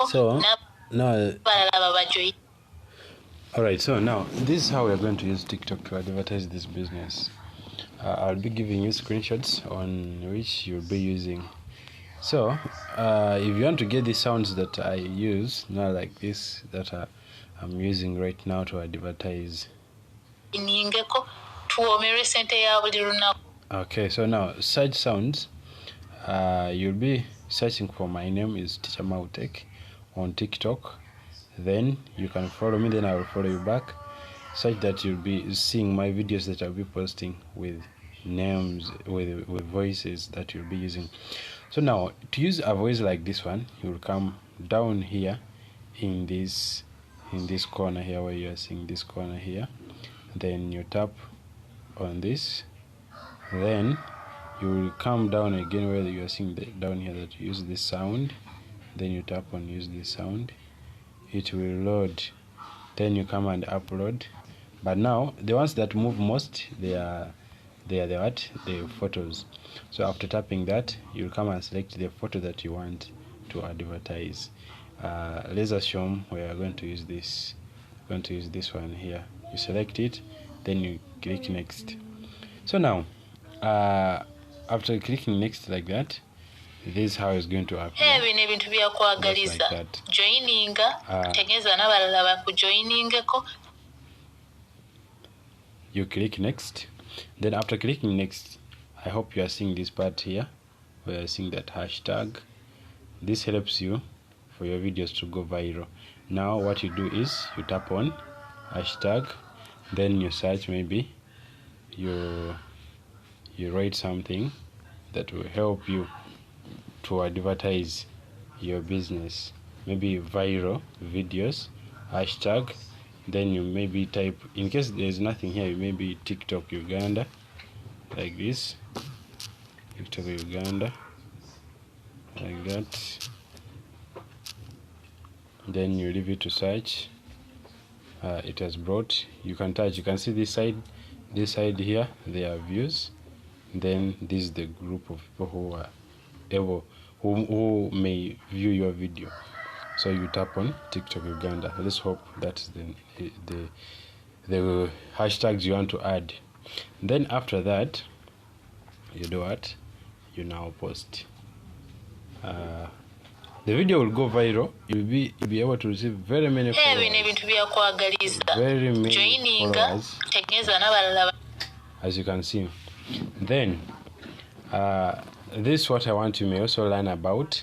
So now, alright, so now this is how we are going to use TikTok to advertise this business. I'll be giving you screenshots on which you'll be using. So if you want to get the sounds that I use, not like this that I'm using right now to advertise. Okay, so now search sounds. You'll be searching for my name is Teacher Mautek on TikTok. Then you can follow me, then I will follow you back, such that you'll be seeing my videos that I'll be posting with names, with voices that you'll be using. So now to use a voice like this one, you'll come down here in this corner here where you are seeing this corner here, then you tap on this, then you will come down again where you are seeing down here that you use this sound, then you tap on use this sound, it will load, then you come and upload. But now the ones that move most, they are the photos. So after tapping that, you'll come and select the photo that you want to advertise. Let's assume we are going to use this one here. You select it, then you click next. So now after clicking next like that, this is how it's going to appear. Just like that. You click next, then after clicking next, I hope you are seeing this part here where you're seeing that hashtag. This helps you for your videos to go viral. Now what you do is you tap on hashtag, then you search, maybe you write something that will help you to advertise your business, maybe viral videos, hashtag, then you maybe type, in case there's nothing here, you maybe TikTok Uganda, like this, TikTok Uganda, like that, then you leave it to search. It has brought, you can touch, you can see this side here, there are views, then this is the group of people who are able, who may view your video. So you tap on TikTok Uganda. Let's hope that's the hashtags you want to add. Then after that, you do what? You now post. The video will go viral. You'll be able to receive very many followers. Very many followers, as you can see. Then this is what I want you may also learn about.